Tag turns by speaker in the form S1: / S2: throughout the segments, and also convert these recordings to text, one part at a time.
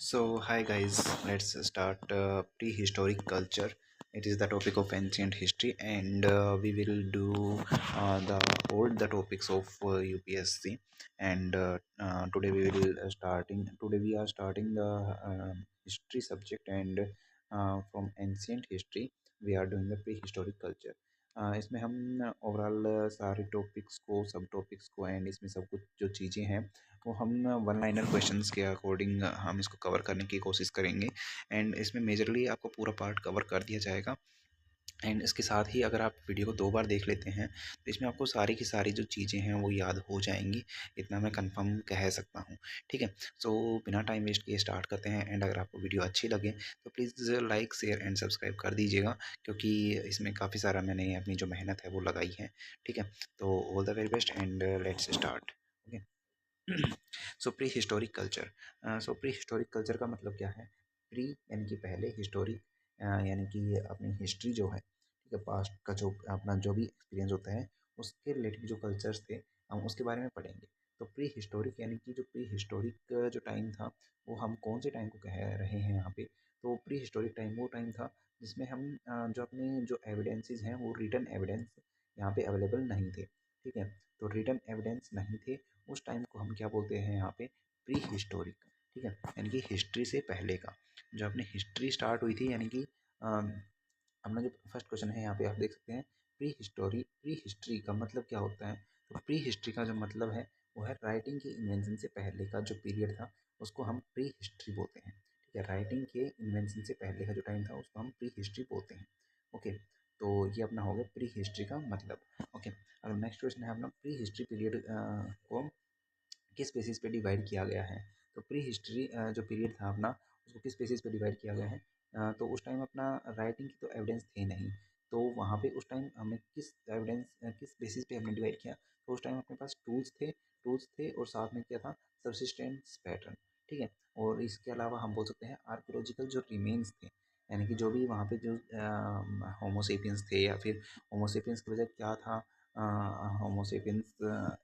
S1: So, hi guys, let's start prehistoric culture. It is the topic of ancient history, and we will do the topics of UPSC. And today we will starting. Today we are starting the history subject, and from ancient history we are doing the prehistoric culture. इसमें हम overall सारे topics को सब topics को and इसमें सब कुछ जो चीज़ें हैं वो हम वन लाइनर क्वेश्चंस के अकॉर्डिंग हम इसको कवर करने की कोशिश करेंगे एंड इसमें मेजरली आपको पूरा पार्ट कवर कर दिया जाएगा। एंड इसके साथ ही अगर आप वीडियो को 2 बार देख लेते हैं तो इसमें आपको सारी की सारी जो चीज़ें हैं वो याद हो जाएंगी, इतना मैं कंफर्म कह सकता हूँ। ठीक है, सो बिना टाइम वेस्ट किए स्टार्ट करते हैं एंड अगर आपको वीडियो अच्छी लगे तो please like share and subscribe कर दीजिएगा, क्योंकि इसमें काफ़ी सारा मैंने अपनी जो मेहनत है वो लगाई है। ठीक है, तो all the very best and let's start. Okay. So pre historic culture. So pre historic culture का मतलब क्या है? प्री यानी कि पहले, हिस्टोरिक यानी कि अपनी हिस्ट्री जो है, ठीक है, पास्ट का जो अपना जो भी एक्सपीरियंस होता है उसके रिलेटेड जो कल्चर्स थे हम उसके बारे में पढ़ेंगे। तो प्री हिस्टोरिक यानी कि जो प्री हिस्टोरिक जो टाइम था वो हम कौन से टाइम को कह रहे हैं यहाँ पे? तो प्री हिस्टोरिक टाइम वो टाइम था जिसमें हम जो अपने जो एविडेंसेस हैं वो रिटन एविडेंस यहाँ पे अवेलेबल नहीं थे। ठीक है, तो रिटन एविडेंस नहीं थे उस टाइम को हम क्या बोलते हैं यहाँ पे? Pre historic. ठीक है, यानी कि हिस्ट्री से पहले का जो अपनी हिस्ट्री स्टार्ट हुई थी, यानी कि अपना जो फर्स्ट क्वेश्चन है यहाँ पे आप देख सकते हैं, प्री हिस्ट्री का मतलब क्या होता है? तो प्री हिस्ट्री का जो मतलब है वो है राइटिंग के इन्वेंशन से पहले का जो पीरियड था उसको हम प्री हिस्ट्री बोलते हैं। ठीक है, राइटिंग के इन्वेंशन से पहले का जो टाइम था उसको हम प्री हिस्ट्री बोलते हैं। ओके, तो ये अपना हो गया प्री हिस्ट्री का मतलब। ओके, अब नेक्स्ट क्वेश्चन है अपना, प्री हिस्ट्री पीरियड को किस बेसिस पे डिवाइड किया गया है? तो प्री हिस्ट्री जो पीरियड था अपना उसको किस बेसिस पे डिवाइड किया गया है? तो उस टाइम अपना राइटिंग की तो एविडेंस थे नहीं, तो वहाँ पे उस टाइम हमें किस बेसिस पे हमने डिवाइड किया? तो उस टाइम अपने पास टूल्स थे और साथ में क्या था? Subsistence pattern. ठीक है, और इसके अलावा हम बोल सकते हैं आर्कियोलॉजिकल जो रिमेन्स थे, यानी कि जो भी वहाँ पे जो होमोसेपियंस थे या फिर होमोसेपियंस की वजह क्या था? होमोसेपियंस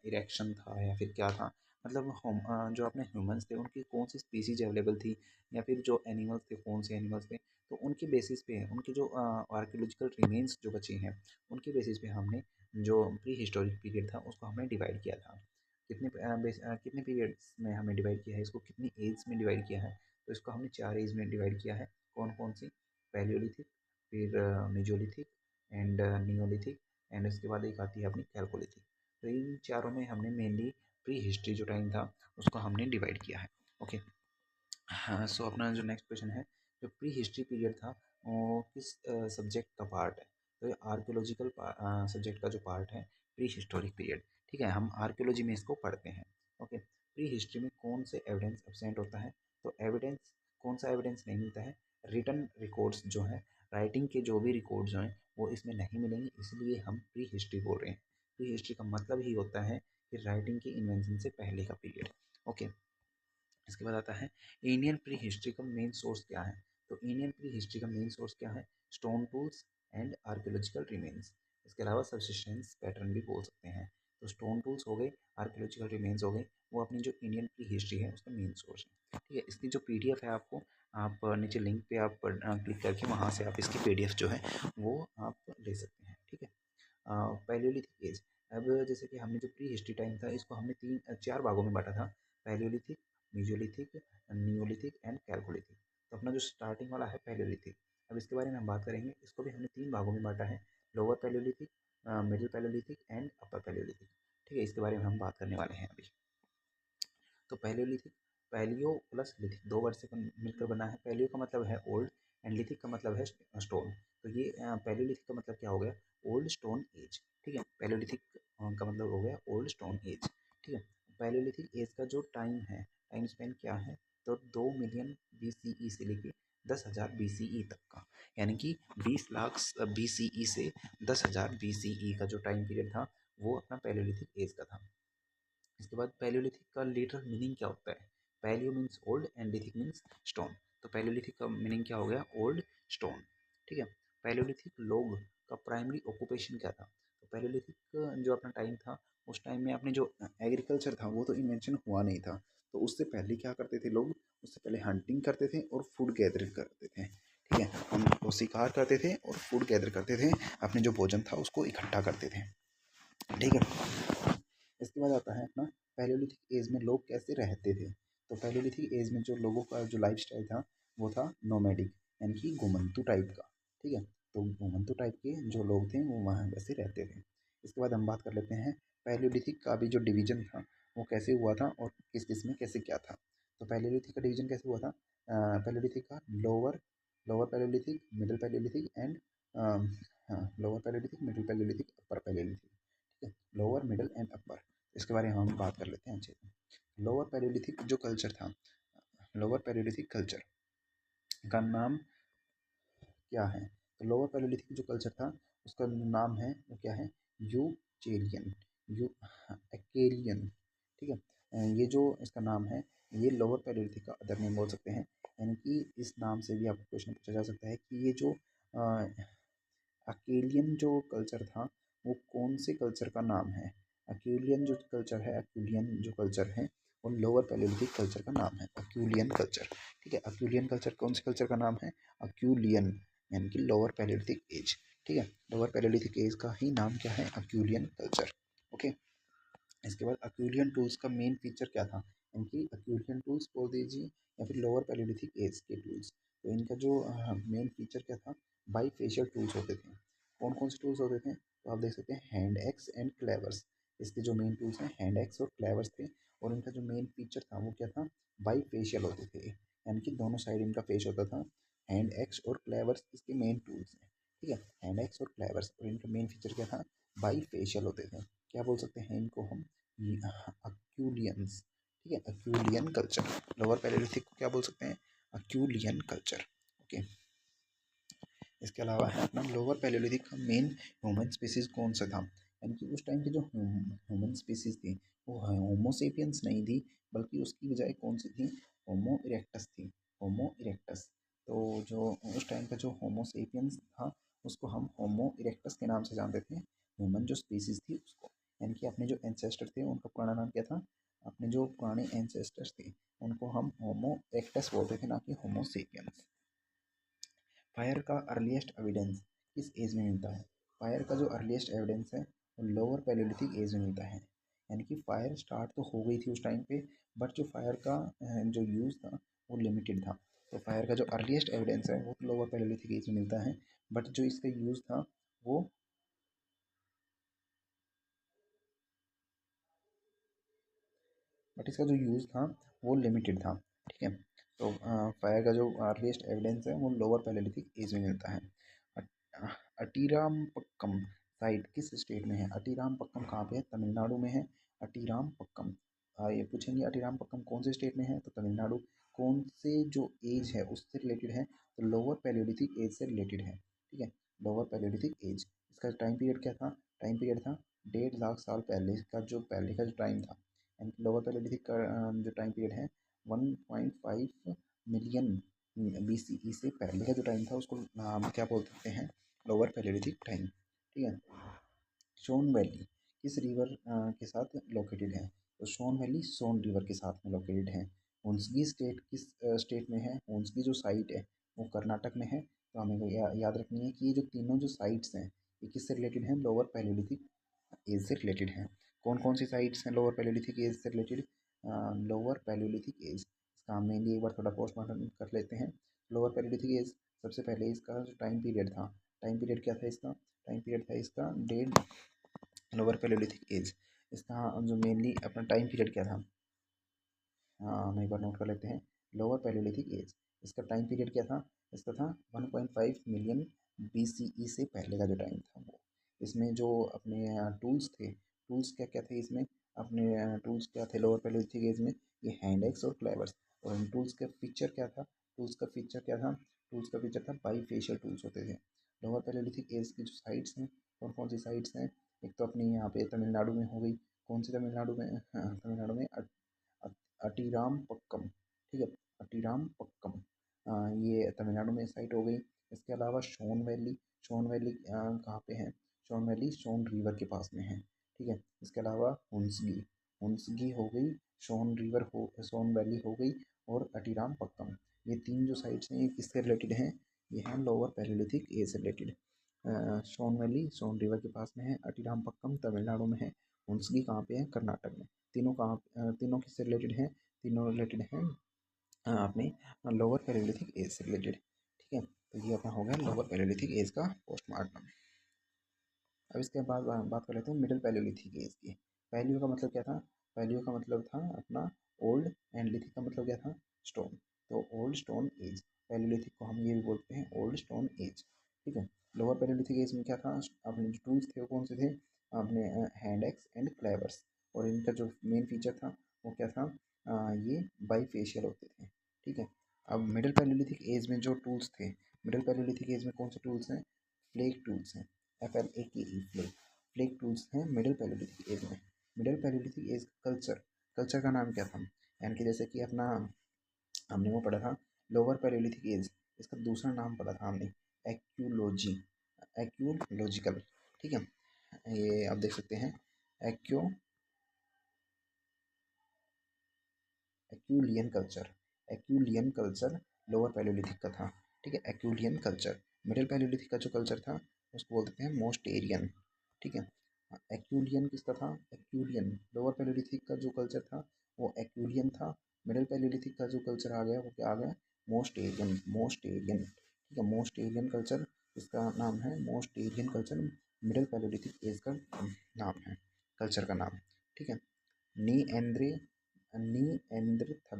S1: इरेक्शन था या फिर क्या था? मतलब जो अपने ह्यूमंस थे उनकी कौन सी स्पीसीज अवेलेबल थी या फिर जो एनिमल्स थे कौन से एनिमल्स थे, तो उनके बेसिस पे उनके जो आर्कियोलॉजिकल रिमेन्स जो बचे हैं उनके बेसिस पे हमने जो प्री हिस्टोरिक पीरियड था उसको हमने डिवाइड किया था। कितने पीरियड्स में हमने डिवाइड किया है इसको, कितनी एज में डिवाइड किया है? तो इसको हमने 4 एज में डिवाइड किया है। कौन कौन सी? पैलियोलिथिक, फिर मेजोलिथिक एंड नियोलिथिक, एंड उसके बाद एक आती है अपनी कैल्कोलिथिक। तो इन चारों में हमने मेनली प्री हिस्ट्री जो टाइम था उसको हमने डिवाइड किया है। ओके, हाँ, सो अपना जो नेक्स्ट क्वेश्चन है, जो प्री हिस्ट्री पीरियड था वो किस सब्जेक्ट का पार्ट है? तो ये आर्कियोलॉजिकल सब्जेक्ट का जो पार्ट है प्री हिस्टोरिक पीरियड। ठीक है, हम आर्कियोलॉजी में इसको पढ़ते हैं। ओके, प्री हिस्ट्री में कौन से एविडेंस एब्सेंट होता है? तो एविडेंस, कौन सा एविडेंस नहीं मिलता है? रिटन रिकॉर्ड्स जो हैं, राइटिंग के जो भी रिकॉर्ड्स हैं वो इसमें नहीं मिलेंगे, इसलिए हम प्री हिस्ट्री बोल रहे हैं। प्री हिस्ट्री का मतलब ही होता है कि राइटिंग के इन्वेंशन से पहले का पीरियड। ओके, इसके बाद आता है इंडियन प्री हिस्ट्री का मेन सोर्स क्या है? तो इंडियन प्री हिस्ट्री का मेन सोर्स क्या है? Stone tools and archaeological remains. इसके अलावा सबसिस्टेंस पैटर्न भी बोल सकते हैं। तो स्टोन टूल्स हो गए, आर्कियोलॉजिकल रिमेन्स हो गए, वो अपनी जो इंडियन प्री हिस्ट्री है उसका मेन सोर्स है। ठीक है, इसकी जो पीडीएफ है आपको, आप नीचे लिंक पे आप क्लिक करके वहाँ से आप इसकी पीडीएफ जो है वो आप ले सकते हैं। ठीक है, पैलियोलिथिक एज। अब जैसे कि हमने जो प्री हिस्ट्री टाइम था इसको हमने चार भागों में बांटा था, Palaeolithic, Mesolithic, Neolithic and chalcolithic. तो अपना जो स्टार्टिंग वाला है पैलियोलिथिक, अब इसके बारे में हम बात करेंगे। इसको भी हमने तीन भागों में बांटा है, lower Palaeolithic, middle Palaeolithic and upper Palaeolithic. ठीक है, इसके बारे में हम बात करने वाले हैं अभी। तो पैलियोलिथिक, पैलियो प्लस लिथिक दो वर्ड से मिलकर बना है। पैलियो का मतलब है ओल्ड एंड लिथिक का मतलब है स्टोन। तो ये पैलियोलिथिक का मतलब क्या हो गया? Old stone age. ठीक है, पैलियोलिथिक का मतलब हो गया ओल्ड स्टोन एज। ठीक है, पैलियोलिथिक एज का जो टाइम है, टाइम स्पेन क्या है? तो 2 मिलियन BCE से लेके 10,000 BCE तक का, यानी कि 20 लाख BCE से 10,000 BCE का जो टाइम पीरियड था वो अपना पैलियोलिथिक एज का था। इसके बाद पैलियोलिथिक का लिटरल मीनिंग क्या होता है? Palaeo means old and lithic means stone. तो पैलियोलिथिक का मीनिंग क्या हो गया? Old stone. ठीक है, पैलियोलिथिक लोग का प्राइमरी ऑक्यूपेशन क्या था? तो पैलियोलिथिक जो अपना टाइम था उस टाइम में अपने जो एग्रीकल्चर था वो तो इन्वेंशन हुआ नहीं था, तो उससे पहले क्या करते थे लोग? उससे पहले हंटिंग करते थे और फूड गैदरिंग करते थे। ठीक है, उनको शिकार करते थे और फूड गैदर करते थे, अपने जो भोजन था उसको इकट्ठा करते थे। ठीक है, इसके बाद आता है अपना पैलियोलिथिक एज में लोग कैसे रहते थे। तो पैलियोलिथिक एज में जो लोगों का जो लाइफ स्टाइल था वो था नोमैडिक, यानी कि घुमंतू टाइप का। ठीक है, तो घुमंतू टाइप के जो लोग थे वो वहाँ वैसे रहते थे। इसके बाद हम बात कर लेते हैं पैलियोलिथिक का भी जो डिवीजन था वो कैसे हुआ था और किस किस में कैसे क्या था। तो पैलियोलिथिक का डिवीजन कैसे हुआ था, पैलियोलिथिक का lower lower Palaeolithic, middle Palaeolithic and lower Palaeolithic, middle Palaeolithic, upper Palaeolithic. ठीक है, लोअर मिडिल एंड अपर, इसके बारे में हम बात कर लेते हैं अच्छे से। लोअर पैलियोलिथिक जो कल्चर था, लोअर पैलियोलिथिक कल्चर का नाम क्या है। तो लोअर पैलियोलिथिक जो कल्चर था उसका नाम है वो क्या है, यूचेरियन, यू एक्वेरियन। ठीक है, ये जो इसका नाम है ये लोअर पैलियोलिथिक का अदर नेम बोल सकते हैं। यानी कि इस नाम से भी आपको क्वेश्चन पूछा जा सकता है कि ये जो अकेलियन जो कल्चर था वो कौन से कल्चर का नाम है। अक्यूलियन जो कल्चर है, अक्यूलियन जो कल्चर है वो लोअर पैलियोलिथिक कल्चर का नाम है, अक्यूलियन कल्चर। ठीक है, अक्यूलियन कल्चर कौन से कल्चर का नाम है, अक्यूलियन, यानी कि लोअर पैलियोलिथिक एज। ठीक है, लोअर पैलियोलिथिक एज का ही नाम क्या है, अक्यूलियन कल्चर। ओके, इसके बाद अक्यूलियन टूल्स का मेन फीचर क्या था, इनकी अक्यूलियन टूल्स बोल दीजिए या फिर लोअर पैलियोलिथिक एज के टूल्स। तो इनका जो मेन फीचर क्या था, बाई फेशियल टूल्स होते थे। कौन कौन से टूल्स होते थे, तो आप देख सकते हैं हैंड एक्स एंड क्लेवर्स। इसके जो मेन टूल्स हैं हैंड एक्स और क्लेवर्स थे। और इनका जो मेन फीचर था वो क्या था, बाई फेशियल होते थे, यानी कि दोनों साइड इनका फेस होता था। हैंड एक्स और क्लेवर्स इसके मेन टूल्स हैं। ठीक है, हैंड एक्स और क्लेवर्स, और इनका मेन फीचर क्या था, बाई फेशियल होते थे। क्या बोल सकते हैं इनको हम, अक्यूलियंस। ठीक है, अक्यूलियन कल्चर, लोअर पैलियोलिथिक को क्या बोल सकते हैं, अक्यूलियन कल्चर। ओके, इसके अलावा है अपना लोअर पैलियोलिथिक का मेन ह्यूमन स्पीसीज कौन सा था। यानी कि उस टाइम की जो ह्यूमन स्पीसीज थी वो होमोसेपियंस नहीं थी, बल्कि उसकी बजाय कौन सी थी, होमो इरेक्टस थी, होमो इरेक्टस। तो जो उस टाइम का जो होमोसेपियंस था उसको हम होमो इरेक्टस के नाम से जानते थे, ह्यूमन जो स्पीसीज थी उसको। यानी कि अपने जो एंसेस्टर थे उनका पुराना नाम क्या था, अपने जो पुराने एंसेस्टर्स थे उनको हम होमो इरेक्टस बोलते थे, ना कि होमोसेपियंस। फायर का अर्लीस्ट एविडेंस किस एज में मिलता है। फायर का जो अर्लीस्ट एविडेंस है वो लोअर पैलियोलिथिक एज में मिलता है। यानी कि फायर स्टार्ट तो हो गई थी उस टाइम पे, बट जो फायर का जो यूज़ था वो लिमिटेड था। तो फायर का जो अर्लीस्ट एविडेंस है वो लोअर पैलियोलिथिक एज में मिलता है, बट जो इसका यूज़ था वो बट इसका जो यूज़ था वो लिमिटेड था। ठीक है, तो फायर का जो अर्लीस्ट एविडेंस है वो लोअर पैलियोलिथिक एज में मिलता है। अटीरामपक्कम साइट किस स्टेट में है, अटीरामपक्कम कहाँ पे है, तमिलनाडु में है अटीरामपक्कम। ये पूछेंगे अटीरामपक्कम कौन से स्टेट में है, तो तमिलनाडु। कौन से जो एज है उससे रिलेटेड है, तो लोअर पैलियोलिथिक एज से रिलेटेड है। ठीक है, लोअर पैलियोलिथिक एज, इसका टाइम पीरियड क्या था, टाइम पीरियड था 1.5 लाख साल पहले का जो टाइम था। एंड लोअर पैलियोलिथिक का जो टाइम पीरियड है 1.5 मिलियन BCE से पहले का जो टाइम था उसको हम क्या बोल सकते हैं, लोअर पैलियोलिथिक टाइम। ठीक है, सोन वैली किस रिवर के साथ लोकेटेड है, तो सोन वैली सोन रिवर के साथ में लोकेटेड है। हुंसगी स्टेट किस स्टेट में है, हुंसगी जो साइट है वो कर्नाटक में है। तो हमें याद रखनी है कि ये जो तीनों जो साइट्स हैं ये किससे रिलेटेड हैं, लोअर पैलियोलिथिक एज से रिलेटेड हैं। कौन कौन सी साइट्स हैं लोअर पैलियोलिथिक एज से रिलेटेड, लोअर पैलियोलिथिक एज, इसका हम मेनली एक बार थोड़ा पोस्टमार्टम कर लेते हैं। लोअर पैलियोलिथिक एज, सबसे पहले इसका जो टाइम पीरियड था, टाइम पीरियड क्या था इसका, टाइम पीरियड था इसका डेढ़, लोअर पैलियोलिथिक एज, इसका जो मेनली अपना टाइम पीरियड क्या था, हाँ हम एक बार नोट कर लेते हैं। लोअर पैलियोलिथिक एज, इसका टाइम पीरियड क्या था, इसका था 1.5 मिलियन BCE से पहले का जो टाइम था वो। इसमें जो अपने टूल्स थे, टूल्स क्या क्या थे इसमें, अपने टूल्स क्या थे लोअर पैलियोलिथिक एज में, ये हैंड एक्स और क्लेवर्स। और इन टूल्स का फीचर क्या था, टूल्स का फीचर क्या था, टूल्स का फीचर था बाई फेशियल टूल्स होते थे। लोअर पैलियोलिथिक एज की जो साइट्स हैं कौन कौन सी साइट्स हैं, एक तो अपनी यहाँ पे तमिलनाडु में हो गई, कौन सी तमिलनाडु में, हाँ, तमिलनाडु में अटीरामपक्कम। ठीक है, अटीरामपक्कम, ये तमिलनाडु में साइट हो गई। इसके अलावा सोन वैली, सोन वैली कहाँ पे है, सोन वैली सोन रिवर के पास में है। ठीक है, इसके अलावा हुंसगी, हुंसगी हो गई, सोन रिवर हो, सोन वैली हो गई, और अटीराम पक्कम। ये तीन जो साइट्स हैं ये किससे रिलेटेड हैं? ये हैं लोअर पैलेलिथिक एज से रिलेटेड। सोन वैली सोन रिवर के पास में है, अटीराम पक्कम तमिलनाडु में है, हुंसगी कहाँ पे है? कर्नाटक में। तीनों कहाँ तीनों किससे रिलेटेड हैं? तीनों रिलेटेड हैं अपने लोअर पैलेलिथिक एज से रिलेटेड। ठीक है, तो ये अपना हो गया लोअर पैलेलिथिक एज का पोस्टमार्टम। अब इसके बाद बात कर लेते हैं मिडिल पैलेलिथिक एज की। पैलियो का मतलब क्या था? पैलियो का मतलब था अपना ओल्ड, एंड लिथिक का मतलब क्या था? स्टोन। तो ओल्ड स्टोन एज, पैलेलिथिक को हम ये भी बोलते हैं ओल्ड स्टोन एज। ठीक है, लोअर पैलेलिथिक एज में क्या था? अपने जो टूल्स थे वो कौन से थे? अपने हैंड एक्स एंड क्लेवर्स। और इनका जो मेन फीचर था वो क्या था? ये बाईफेशियल होते थे। ठीक है, अब मिडिल पैलेलिथिक एज में जो टूल्स थे, मिडिल पैलेलिथिक एज में कौन से टूल्स हैं? फ्लेक टूल्स हैं, FLAKE फ्लेक। फ्लेक टूल्स हैं मिडिल पैलेलिथिक एज में। Middle palaeolithic age culture, culture का नाम क्या था? यानी कि जैसे कि अपना हमने वो पढ़ा था लोअर पैलेलिथिक एज, इसका दूसरा नाम पढ़ा था हमने एक्यूलॉजी, एक्यूलॉजिकल। ठीक है, ये आप देख सकते हैं एक्यू Acheulian culture, Acheulian culture lower palaeolithic का था। ठीक है, एक्यूलियन कल्चर। मिडिल पैलेलिथिक का जो कल्चर था उसको बोलते हैं मोस्टेरियन। ठीक है, एक्यूलियन किसका था? एक्यूलियन लोअर पैलेलिथिक का जो कल्चर था वो एक्यूलियन था। मिडिल पैलेलिथिक का जो कल्चर आ गया वो क्या आ गया? मोस्टेरियन, मोस्टेरियन। ठीक है, मोस्टेरियन कल्चर इसका नाम है, मोस्टेरियन कल्चर मिडिल पैलेलिथिक एज का नाम है, कल्चर का नाम। ठीक है, नी एंड्रे नीएंडरथल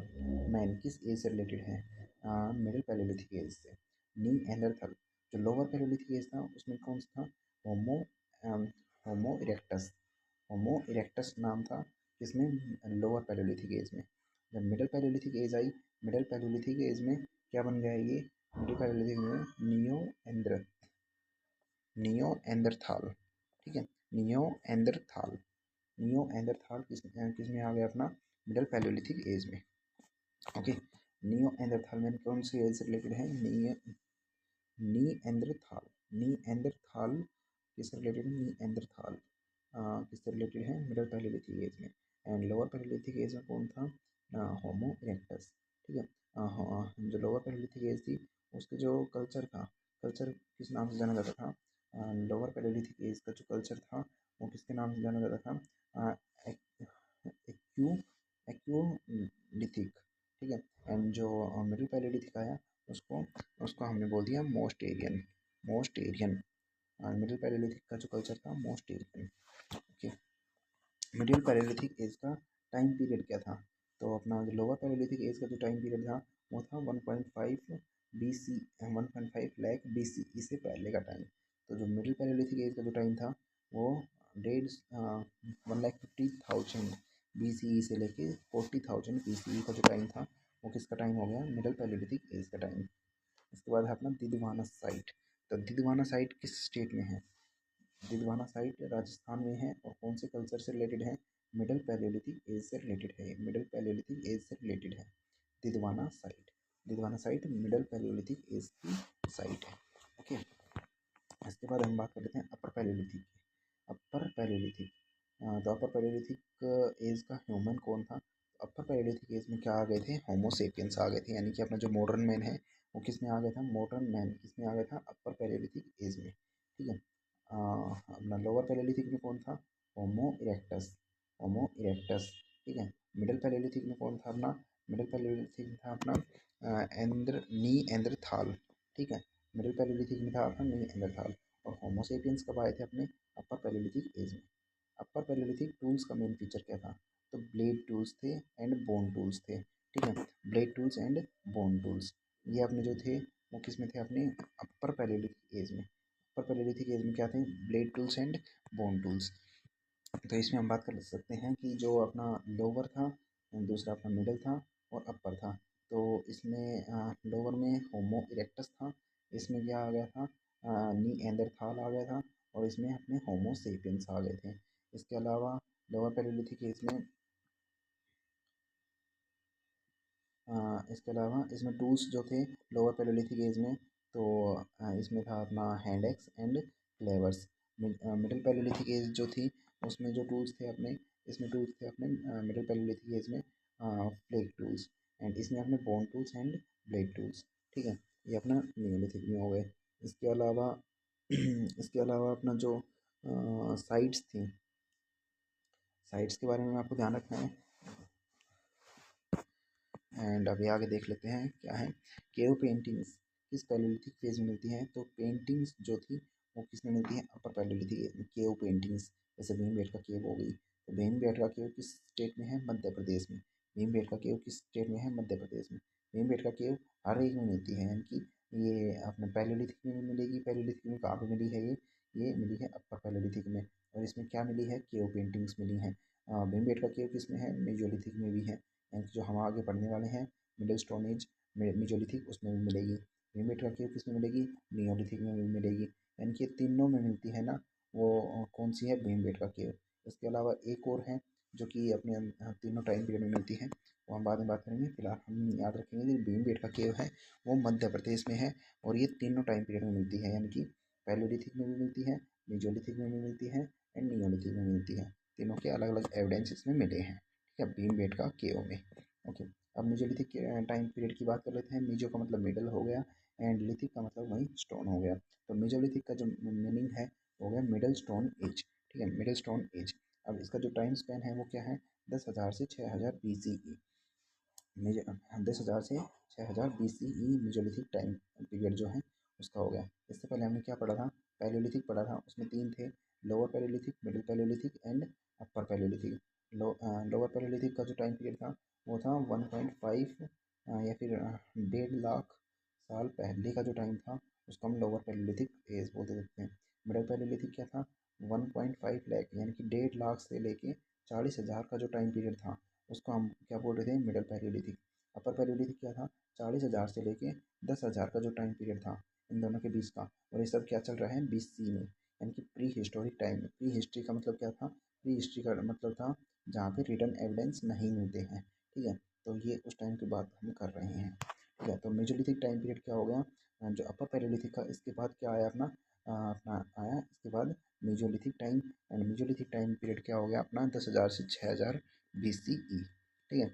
S1: मैन किस एज से रिलेटेड है? मिडिल पैलेलिथिक एज से। नीएंडरथल जो लोअर पैलेलिथिक एज था उसमें कौन सा था? होमो होमो इरेक्टस, होमो इरेक्टस नाम था किसमें? लोअर पैलेलिथिक एज में। जब मिडिल पैलेलिथिक एज आई, मिडिल पैलेलिथिक एज में क्या बन गया ये? मिडिल पैलेलिथिक में नियो एंडरथाल। ठीक है, नियो एंडरथाल, नियो एंडरथाल किस में आ गया अपना? मिडिल पैलेलिथिक एज में। ओके, नियो एंडरथाल में कौन सी एज से रिलेटेड है? नीएंडरथाल, नीएंडरथाल किससे रिलेटेड है? नीएंडरथाल किससे रिलेटेड है? मिडिल पैलेलिथिक एज में। एंड लोअर पैलेलिथिक एज में कौन था? होमो इरेक्टस। ठीक है, जो लोअर पैलेलिथिक एज थी उसके जो कल्चर था, कल्चर किस नाम से जाना जाता था? लोअर पैलेलिथिक एज का जो कल्चर था वो किसके नाम से जाना जाता था? एक्यू एक्यूलिथिक। ठीक है, एंड जो मिडिल पैलेलिथिक आया उसको उसको हमने बोल दिया मोस्टेरियन, मोस्टेरियन। मिडिल पैलेलिथिक का जो कल्चर था मोस्टेरियन। ओके, मिडिल पैलेलिथिक एज का टाइम पीरियड क्या था? तो अपना जो लोअर पैलेलिथिक एज का जो टाइम पीरियड था वो था 1.5 BC, 1.5 लाख BC इससे पहले का टाइम। तो जो मिडिल पैलेलिथिक एज का जो टाइम था वो 1,50,000 BCE से लेके 40,000 BCE का जो टाइम था वो किसका टाइम हो गया? मिडिल पैलेलिथिक एज का टाइम। इसके बाद है अपना दिदवाना साइट। तो दिदवाना साइट किस स्टेट में है? दिदवाना साइट राजस्थान में है और कौन से कल्चर से रिलेटेड है? मिडिल पैलेलिथिक एज से रिलेटेड है, मिडिल पैलेलिथिक एज से रिलेटेड है Didwana site. Didwana site middle palaeolithic age की साइट है। ओके, इसके बाद हम बात कर लेते हैं अपर पैलेलिथिक की। अपर पैलेलिथिक, तो अपर पैलेलिथिक एज का ह्यूमन कौन था? अपर पैलेलिथिक एज में क्या आ गए थे? होमोसेपियंस आ गए थे, यानी कि अपना जो मॉडर्न मैन है वो किस में आ गया था? मॉडर्न मैन किस में आ गया था? अपर पैलेलिथिक एज में। ठीक है, अपना लोअर पैलेलिथिक में कौन था? होमो इरेक्टस, होमो इरेक्टस। ठीक है, मिडिल पैलेलिथिक में कौन था अपना? मिडिल पैलेलिथिक में था अपना नी एंडरथाल। ठीक है, मिडिल पैलेलिथिक में था अपना नी एंडरथाल। और होमोसेपियंस कब आए थे अपने? अपर पैलेलिथिक एज में। अपर पैलेलिथिक टूल्स का मेन फीचर क्या था? तो ब्लेड टूल्स थे एंड बोन टूल्स थे। ठीक है, blade tools and bone tools ये अपने जो थे वो किस में थे? अपने अपर पैलेलिथिक एज में। अपर पैलेलिथिक एज में क्या थे? Blade tools and bone tools. तो इसमें हम बात कर सकते हैं कि जो अपना लोअर था, दूसरा अपना मिडल था और अपर था। तो इसमें लोअर में होमो इरेक्टस था, इसमें क्या आ गया था? नी एंडरथाल आ गया था, और इसमें अपने होमो सेपियंस आ गए थे। इसके अलावा लोअर पैलेलिथिक एज में इसके अलावा इसमें टूल्स जो थे लोअर पैलेलिथिक एज में, तो इसमें था अपना hand axe and cleavers. Middle palaeolithic age जो थी उसमें जो टूल्स थे अपने, इसमें टूल्स थे अपने मिडिल पैलेलिथिक एज में फ्लेक टूल्स। एंड इसमें अपने bone tools and blade tools. ठीक है, ये अपना नियोलिथिक में हो गए। इसके अलावा इसके अलावा अपना जो साइट्स थी, साइट्स के बारे में आपको ध्यान रखना है। एंड अभी आगे देख लेते हैं क्या है। केव पेंटिंग्स किस पैलियोलिथिक फेज में मिलती हैं? तो पेंटिंग्स जो थी वो किस में मिलती है? अपर पैलियोलिथिक केव पेंटिंग्स। जैसे भीमबेटका केव हो गई, तो भीमबेटका केव किस स्टेट में है? मध्य प्रदेश में। भीमबेटका केव किस स्टेट में है? मध्य प्रदेश में। भीमबेटका केव हर एक में मिलती है, यानी कि ये अपने पैलियोलिथिक में भी मिलेगी। पैलियोलिथिक में कहाँ पे मिली है? ये मिली है अपर पैलियोलिथिक में। और इसमें क्या मिली है? केव पेंटिंग्स मिली हैं। भीमबेटका केव किस में है? मेजोलिथिक में भी है, यानी कि जो हम आगे पढ़ने वाले हैं मिडिल स्टोन एज मेजोलिथिक, उसमें भी मिलेगी। भीमबेटका केव किस में मिलेगी? नियोलिथिक में भी मिलेगी। यानी कि तीनों में मिलती है ना, वो कौन सी है? भीमबेटका केव। इसके अलावा एक और है जो कि अपने तीनों टाइम पीरियड में मिलती है, वो हम बाद में बात करेंगे। फिलहाल हम याद रखेंगे कि भीमबेटका केव है वो मध्य प्रदेश में है, और ये तीनों टाइम पीरियड में मिलती है, यानी कि पैलियोलिथिक में भी मिलती है, मेजोलिथिक में भी मिलती है एंड नियोलिथिक में मिलती है। तीनों के अलग अलग एविडेंस इसमें मिले हैं, ठीक है, भीमबेटका केव में। ओके, अब मेजोलिथिक टाइम पीरियड की बात कर लेते हैं। मेजो का मतलब मिडल हो गया, एंड लिथिक का मतलब वही स्टोन हो गया। तो मेजोलिथिक का जो मीनिंग है हो गया मिडल स्टोन एज। ठीक है, मिडल स्टोन एज। अब इसका जो टाइम स्पेन है वो क्या है? 10,000 से 6,000 BCE। 10,000 से 6,000 BCE मेजोलिथिक टाइम पीरियड जो है उसका हो गया। इससे पहले हमने क्या पढ़ा था? पैलियोलिथिक पढ़ा था, उसमें तीन थे, lower Palaeolithic, middle Palaeolithic and upper Palaeolithic. Lower Palaeolithic का जो टाइम पीरियड था वो था 1.5 या फिर 1.5 लाख साल पहले का जो टाइम था उसको हम लोअर पैलियोलिथिक एज बोलते थे। मिडिल पैलियोलिथिक क्या था? 1.5 लाख, यानी कि 1.5 लाख से लेके 40,000 का जो टाइम पीरियड था उसको हम क्या बोल रहे थे? Middle Palaeolithic. अपर पैलियोलिथिक क्या था? 40,000 से लेके 10,000 का जो टाइम पीरियड था इन दोनों के बीच का। और ये सब क्या चल रहा है? BC में, यानी कि प्री हिस्टोरिक टाइम में। प्री हिस्ट्री का मतलब क्या था? प्री हिस्ट्री का मतलब था जहाँ पे रिटर्न एविडेंस नहीं मिलते हैं। ठीक है, तो ये उस टाइम की बात हम कर रहे हैं। ठीक है, तो मेजोलिथिक टाइम पीरियड क्या हो गया? जो अपर पैलियोलिथिक का, इसके बाद क्या आया अपना? अपना आया इसके बाद Mesolithic time. And Mesolithic time period क्या हो गया अपना? 10,000 से 6,000 BCE। ठीक है,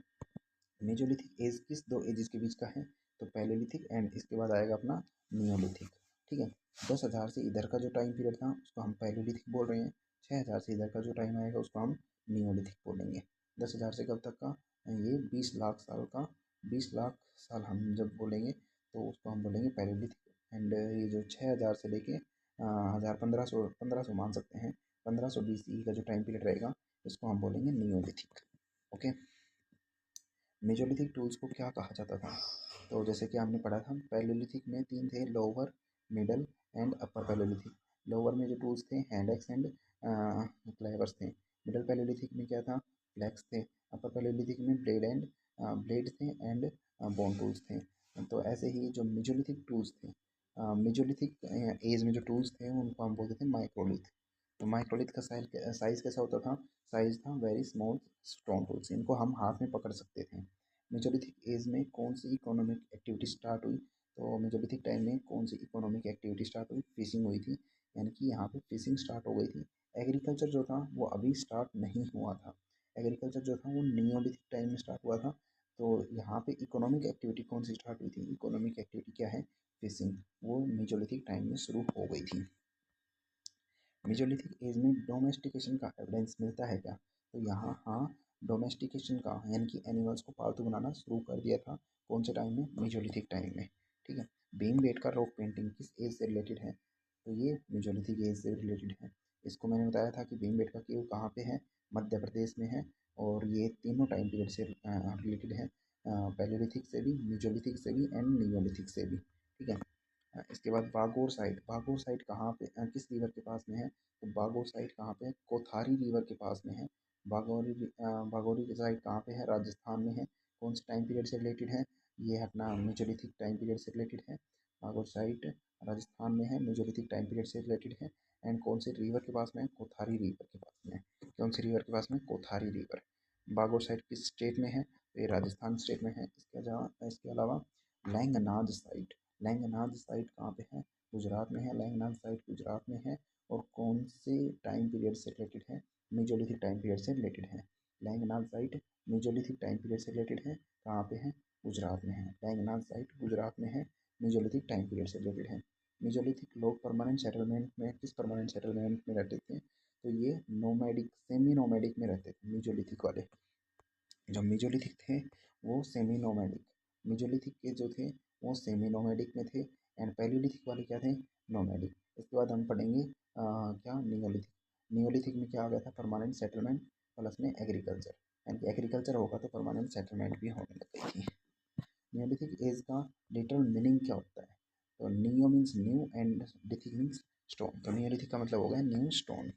S1: मेजोलिथिक एज किस दो एजेस के बीच का है? तो पैलियोलिथिक एंड इसके बाद आएगा अपना नियोलिथिक। ठीक है, 10,000 से इधर का जो टाइम पीरियड था उसको हम पैलियोलिथिक बोल रहे हैं। 6,000 से इधर का जो टाइम आएगा उसको हम नियोलिथिक बोलेंगे। 10,000 से कब तक का? ये 20 लाख साल का। 20 लाख साल हम जब बोलेंगे तो उसको हम बोलेंगे पैलियोलिथिक। एंड ये जो 6,000 से लेके 1,000, 1,500 मान सकते हैं, 1,500 BCE का जो टाइम पीरियड रहेगा इसको हम बोलेंगे नियोलिथिक। ओके, मेजोलिथिक टूल्स को क्या कहा जाता था? तो जैसे कि हमने पढ़ा था पैलियोलिथिक में तीन थे, lower, middle and upper Palaeolithic. Lower में जो टूल्स थे हैंड एक्स एंड क्लेवर्स थे। मिडल पैलियोलिथिक में क्या था? फ्लैक्स थे। अपर पैलियोलिथिक में ब्लेड थे एंड बोन टूल्स थे। तो ऐसे ही जो मेजोलिथिक टूल्स थे, मेजोलिथिक एज में जो टूल्स थे उनको हम बोलते थे माइक्रोलिथ। तो माइक्रोलिथ का साइज कैसा होता था? साइज था वेरी स्मॉल स्टोन टूल्स, इनको हम हाथ में पकड़ सकते थे। मेजोलिथिक एज में कौन सी इकोनॉमिक एक्टिविटी स्टार्ट हुई? तो मेजोलिथिक टाइम में कौन सी इकोनॉमिक एक्टिविटी स्टार्ट हुई? फिशिंग हुई थी, यानी कि यहाँ पे फिशिंग स्टार्ट हो गई थी। एग्रीकल्चर जो था वो अभी स्टार्ट नहीं हुआ था। एग्रीकल्चर जो था वो नियोलिथिक टाइम में स्टार्ट हुआ था। तो यहाँ पे इकोनॉमिक एक्टिविटी कौन सी स्टार्ट हुई थी? इकोनॉमिक एक्टिविटी क्या है? फिशिंग, वो मेजोलिथिक टाइम में शुरू हो गई थी। मेजोलिथिक एज में डोमेस्टिकेशन का एविडेंस मिलता है क्या? तो यहाँ हाँ, डोमेस्टिकेशन का, यानी कि एनिमल्स को पालतू बनाना शुरू कर दिया था। कौन से टाइम में? मेजोलिथिक टाइम में। ठीक है, भीमबेटका रॉक पेंटिंग किस एज से रिलेटेड है? तो ये मेजोलिथिक एज से रिलेटेड है। इसको मैंने बताया था कि भीमबेटका केव कहाँ पे है? मध्य प्रदेश में है, और ये तीनों टाइम पीरियड से रिलेटेड है, पैलियोलिथिक से भी, मेजोलिथिक से भी एंड नियोलिथिक से भी। ठीक है, इसके बाद बागोर साइट कहाँ पे, किस रिवर के पास में है? तो बागोर साइट कहाँ पे है? कोथारी रिवर के पास में है। बागोरी साइट कहाँ पे है? राजस्थान में है। कौन से टाइम पीरियड से रिलेटेड है? ये अपना मेजोलिथिक टाइम पीरियड से रिलेटेड है। बागोर साइट राजस्थान में है, मेजोलिथिक टाइम पीरियड से रिलेटेड है। एंड कौन से रिवर के पास में है? कोथारी रिवर के पास में है। कौन सी रिवर के पास में? कोथारी रिवर। बागोर साइट किस स्टेट में है? तो ये राजस्थान स्टेट में है। इसके अलावा लैंगनाज साइट, लैंगनाज साइट कहाँ पे है? गुजरात में है। लैंगनाज साइट गुजरात में है, और कौन से टाइम पीरियड से रिलेटेड है? मेजोलिथिक टाइम पीरियड से रिलेटेड है। लैंगनाज साइट मेजोलिथिक टाइम पीरियड से रिलेटेड है। कहाँ पे है? गुजरात में है। बैंगनाथ साइट गुजरात में है, मेजोलिथिक टाइम पीरियड से रिलेटेड है। मेजोलिथिक लोग परमानेंट सेटलमेंट में किस परमानेंट सेटलमेंट में रहते थे? तो ये नोमैडिक, सेमी नोमैडिक में रहते थे मेजोलिथिक वाले। जो मेजोलिथिक थे वो सेमी नोमैडिक, मेजोलिथिक के जो थे वो सेमी नोमैडिक में थे, एंड पैलियोलिथिक वाले क्या थे? नोमैडिक। इसके बाद हम पढ़ेंगे क्या, नियोलिथिक। नियोलिथिक में क्या आ गया था? परमानेंट सेटलमेंट प्लस में एग्रीकल्चर, यानी एग्रीकल्चर होगा तो परमानेंट सेटलमेंट भी होने लग गई थी। नियोलिथिक एज का लिटरल मीनिंग क्या होता है? तो neo means new and lithic means stone, तो नियोलिथिक का मतलब हो गया न्यू स्टोन।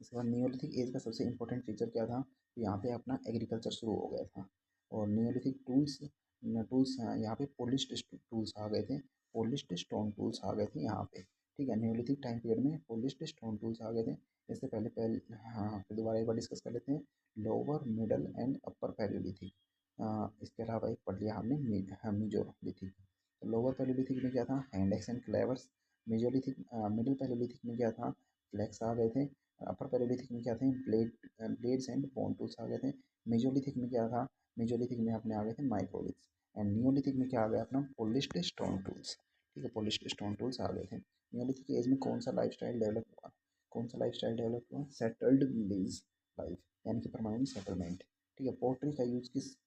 S1: इसके बाद नियोलिथिक एज का सबसे इंपॉर्टेंट फीचर क्या था? तो यहाँ पे अपना एग्रीकल्चर शुरू हो गया था। और नियोलिथिक टूल्स, टूल्स यहाँ पे पोलिश्ड टूल्स आ गए थे, पोलिश्ड स्टोन टूल्स आ गए थे यहाँ पे। ठीक है, नियोलिथिक टाइम पीरियड में पोलिश्ड स्टोन टूल्स आ गए थे। इससे पहले पहले हाँ, फिर दोबारा एक बार डिस्कस कर लेते हैं। Lower middle and upper Palaeolithic, इसके अलावा एक पढ़ लिया हमने मेजोलिथिक। तो लोअर पैलियोलिथिक में क्या था? Hand axe and cleavers. Mesolithic middle palaeolithic में क्या था? फ्लैक्स आ गए थे। अपर पैलियोलिथिक में क्या थे? ब्लेड्स एंड बोन टूल्स आ गए थे। मेजोलिथिक में क्या था? मेजोलिथिक में अपने आ गए थे माइक्रोलिथ्स। एंड नियोलिथिक में क्या आ गया अपना? पोलिश्ड स्टोन टूल्स। ठीक है, पोलिश्ड स्टोन टूल्स आ गए थे। नियोलिथिक एज में कौन सा लाइफस्टाइल डेवलप हुआ? कौन सा लाइफस्टाइल डेवलप हुआ? सेटल्ड विलेज लाइफ, यानी कि परमानेंट सेटलमेंट। ठीक है, पोट्री का यूज़ किस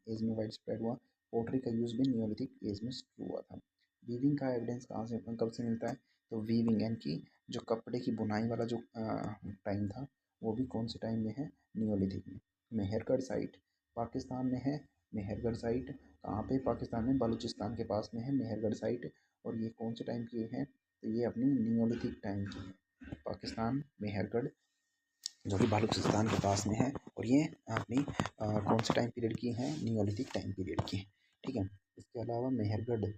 S1: एज में वाइड स्प्रेड हुआ? पोट्री का यूज़ भी नियोलिथिक एज में शुरू हुआ था। वीविंग का एविडेंस कहाँ से, कब से मिलता है? तो वीविंग यानी कि जो कपड़े की बुनाई वाला जो टाइम था वो भी कौन से टाइम में है? नियोलिथिक में। मेहरगढ़ साइट पाकिस्तान में है। मेहरगढ़ साइट कहाँ पे? पाकिस्तान में बलूचिस्तान के पास में है मेहरगढ़ साइट। और ये कौन से टाइम की है? तो ये अपनी नियोलिथिक टाइम की है। पाकिस्तान मेहरगढ़ जो कि बलूचिस्तान के पास में है, और ये अपनी कौन से टाइम पीरियड की है? नियोलिथिक टाइम पीरियड की। ठीक है, इसके अलावा मेहरगढ़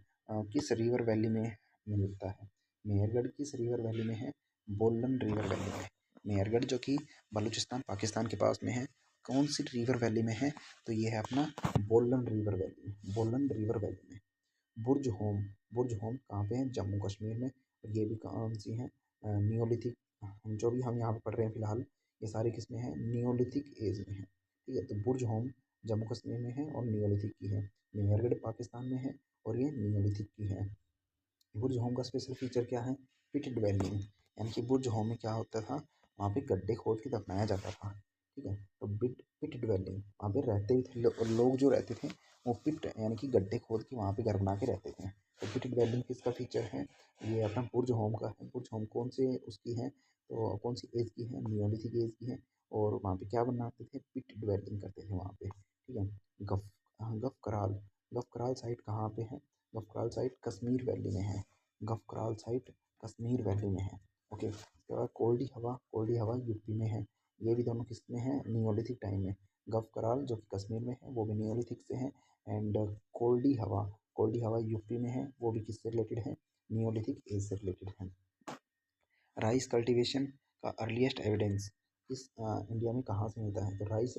S1: किस रिवर वैली में मिलता है? मेहरगढ़ किस रिवर वैली में है? बोलन रिवर वैली में। मेहरगढ़ जो कि बलूचिस्तान पाकिस्तान के पास में है, कौन सी रिवर वैली में है? तो ये है अपना बोलन रिवर वैली, बोलन रिवर वैली में। बुर्ज होम, बुर्ज होम कहाँ पे है? जम्मू कश्मीर में। और ये भी कौन सी है? नियोलिथिक। जो भी हम यहाँ पे पढ़ रहे हैं फिलहाल, ये सारी किस में है? नियोलिथिक एज में है। ठीक है, तो बुर्ज होम जम्मू कश्मीर में है और नियोलिथिक की है। मेहरगढ़ पाकिस्तान में है और ये नियोलिथिक की है। बुर्ज होम का स्पेशल फीचर क्या है? पिट ड्वेलिंग, यानी कि बुर्ज होम में क्या होता था? वहाँ पे गड्ढे खोद के दफनाया जाता था। ठीक है, तो बिट पिट ड्वेलिंग, वहाँ पे रहते भी थे और लोग जो रहते थे वो पिट यानी कि गड्ढे खोद के वहाँ पे घर बना के रहते थे। तो पिट ड्वेलिंग किसका फीचर है? ये अपना बुर्ज होम का है। बुर्ज होम कौन से उसकी है? तो कौन सी एज की है? नियोलिथिक एज की है। और वहाँ पे क्या बनाते थे? पिट ड्वेलिंग करते थे वहाँ पे। ठीक है, गफ गफ कराल, गफ कराल साइट कहाँ पे है? गफराल साइट कश्मीर वैली में है। गफराल साइट कश्मीर वैली में है। ओके, उसके बाद कोल्डी हवा यूपी में है। ये भी दोनों किस में है? नियोलिथिक टाइम में। गफराल जो कि कश्मीर में है वो भी नियोलिथिक से है। एंड कोल्डी हवा यूपी में है, वो भी किससे रिलेटेड है? नियोलिथिक एज से रिलेटेड है। राइस कल्टीवेशन का अर्लीस्ट एविडेंस इस इंडिया में कहाँ से मिलता है? तो राइस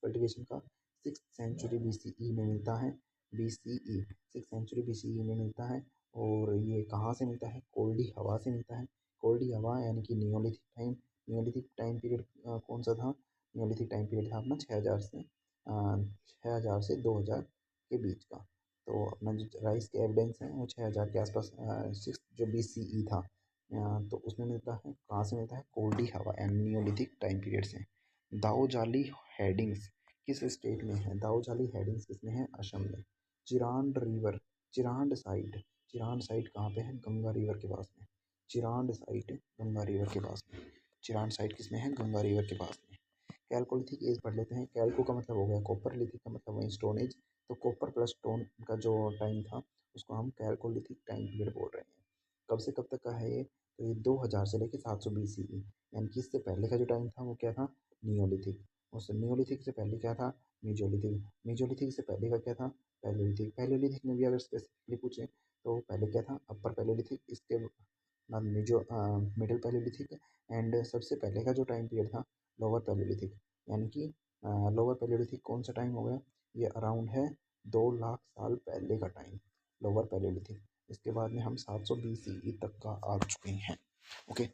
S1: कल्टीवेशन का 6th सेंचुरी BCE में मिलता है। BCE 6th सेंचुरी BCE में मिलता है। और ये कहाँ से मिलता है? कोल्डी हवा से मिलता है। कोल्डी हवा यानी कि Neolithic time. Neolithic time period कौन सा था? नियोलिथिक टाइम पीरियड था अपना 6000 से 2000 के बीच का। तो अपना जो राइस के एविडेंस हैं वो 6000 के आसपास, 6 जो BCE था, तो उसमें मिलता है। कहाँ से मिलता है? कोल्डी हवा एंड नियोलिथिक टाइम पीरियड से। दाऊजाली हेडिंग्स किस स्टेट में है? दाऊजाली हेडिंग्स किसमें है? असम में। चिरांड रिवर, चिरांड साइट कहाँ पे है? गंगा रिवर के पास में। चिरांड साइट गंगा रिवर के पास में। चिरांड साइट किसमें है? गंगा रिवर के पास में। कैलकोलिथिक एज पढ़ लेते हैं। कैल्को का मतलब हो गया कॉपर, लिथिक का मतलब वही स्टोन एज। तो कॉपर प्लस स्टोन का जो टाइम था उसको हम कैलकोलिथिक टाइम पीरियड बोल रहे हैं। कब से कब तक का है ये? तो ये 2000 से लेकर 700 BCE, यानी कि इससे पहले का जो टाइम था वो क्या था? नियोलिथिक। उस नियोलिथिक से पहले क्या था? मेजोलिथिक। मेजोलिथिक से पहले का क्या था? पैलियोलिथिक। पैलियोलिथिक में भी अगर स्पेसिफिकली पूछे तो पहले क्या था? अपर पैलियोलिथिक। इसके बाद मिडिल पैलियोलिथिक। एंड सबसे पहले का जो टाइम पीरियड था लोअर पैलियोलिथिक, यानी कि लोअर पैलियोलिथिक कौन सा टाइम हो गया? ये अराउंड है 2 लाख साल पहले का टाइम, लोअर पैलियोलिथिक। इसके बाद में हम 700 BCE तक का आ चुके हैं। ओके,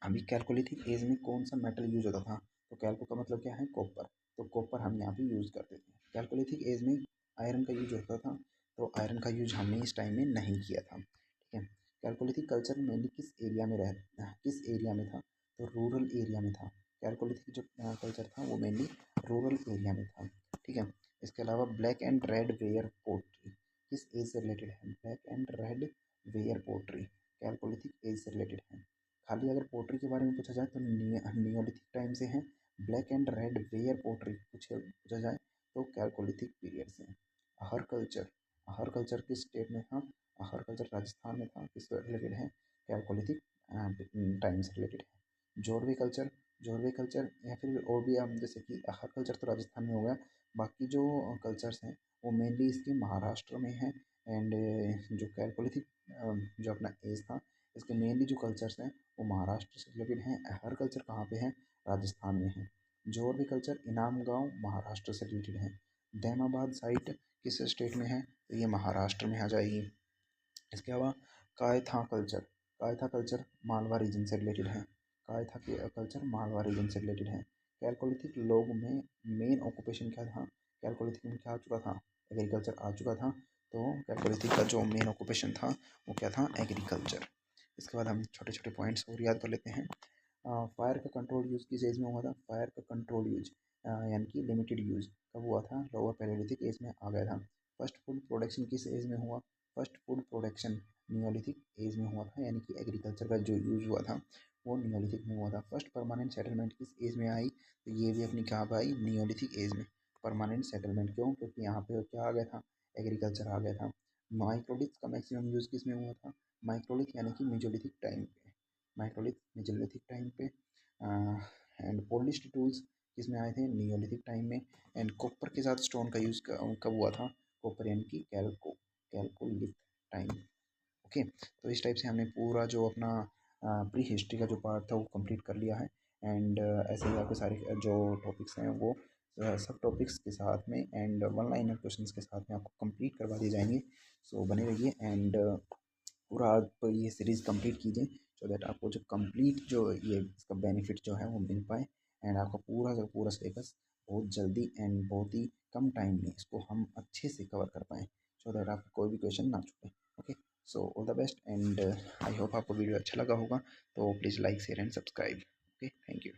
S1: अभी कैलकोलिथिक एज में कौन सा मेटल यूज होता था? तो कैल्को का मतलब क्या है? कॉपर। तो कॉपर हम यहाँ पे यूज करते थे। कैलकोलिथिक एज में आयरन का यूज होता था, तो आयरन का यूज हमने इस टाइम में नहीं किया था। ठीक है। कैलकोलिथिक कल्चर मेनली किस एरिया में था, तो रूरल एरिया में था। कैलकोलिथिक जो कल्चर था वो मेनली रूरल एरिया में था। ठीक है। इसके अलावा black and red ware pottery किस एज से रिलेटेड है? Black and red ware pottery chalcolithic age से रिलेटेड है। खाली अगर पोट्री के बारे में पूछा जाए तो नियोलिथिक टाइम से है। Black and red ware pottery पूछा जाए तो कैलकोलिथिक पीरियड से है। अहर कल्चर अहर कल्चर किस स्टेट में था? अहर कल्चर राजस्थान में था। किस रिलेटेड है? कैलकोलिथिक टाइम से रिलेटेड है। जोरवे कल्चर या फिर और भी हम जैसे कि अहर कल्चर तो राजस्थान में हो गया, बाकी जो कल्चर्स हैं वो मेनली इसके महाराष्ट्र में है। एंड जो कैलकोलिथिक जो अपना एज था, इसके मेनली जो कल्चर्स हैं वो महाराष्ट्र से रिलेटेड हैं। अहर कल्चर कहाँ पे है? राजस्थान में है। जोरवे कल्चर इनाम गांव महाराष्ट्र से रिलेटेड है। दैमाबाद साइट किस स्टेट में है? तो ये महाराष्ट्र में आ जाएगी। इसके अलावा Kayatha culture Kayatha culture Malwa region से रिलेटेड है। कायथा के कल्चर मालवा रीजन से रिलेटेड है। कैलकोलिथिक लोग में मेन ऑक्यूपेशन क्या था? कैलकोलिथिक में क्या आ चुका था? एग्रीकल्चर आ चुका था। तो कैलकोलिथिक का जो मेन ऑक्यूपेशन था वो क्या था? एग्रीकल्चर। इसके बाद हम छोटे छोटे पॉइंट्स और याद कर लेते हैं। फायर का कंट्रोल यूज़ किस एज में हुआ था? फायर का कंट्रोल यूज यानी कि लिमिटेड यूज़ कब हुआ था? लोअर पैलेलिथिक एज में आ गया था। फर्स्ट फूड प्रोडक्शन किस एज में हुआ? First food production neolithic age में हुआ था, यानी कि एग्रीकल्चर का जो यूज़ हुआ था वो नियोलिथिक में हुआ था। फर्स्ट परमानेंट सेटलमेंट किस एज में आई? तो ये भी अपनी कहाँ पर आई? नियोलिथिक एज में। परमानेंट सेटलमेंट क्यों? क्योंकि यहाँ पे क्या आ गया था? एग्रीकल्चर आ गया था। माइक्रोलिथ का मैक्सिमम यूज़ किस में हुआ था? माइक्रोलिथ यानी कि मेजोलिथिक टाइम पे। माइक्रोलिथ मेजोलिथिक टाइम पे। एंड पोलिश्ड टूल्स किस में आए थे? नियोलिथिक टाइम में। एंड कॉपर के साथ स्टोन का यूज़ कब हुआ था? कॉपर यानी कि कैलकोलिथ टाइम। ओके। तो इस टाइप से हमने पूरा जो अपना प्री हिस्ट्री का जो पार्ट था वो कंप्लीट कर लिया है। एंड ऐसे ही आपके सारे जो टॉपिक्स हैं वो सब टॉपिक्स के साथ में एंड वन लाइनर क्वेश्चंस के साथ में आपको कंप्लीट करवा दिए जाएंगे। सो बने रहिए एंड पूरा आप ये सीरीज़ कंप्लीट कीजिए, सो दैट आपको जो कंप्लीट जो ये इसका बेनिफिट जो है वो मिल पाए। एंड आपका पूरा का पूरा सिलेबस बहुत जल्दी एंड बहुत ही कम टाइम में इसको हम अच्छे से कवर कर पाएँ, सो दैट आपको कोई भी क्वेश्चन ना छूटे। Okay. So all the best and I hope आपको वीडियो अच्छा लगा होगा। तो please like share and subscribe. Okay, thank you.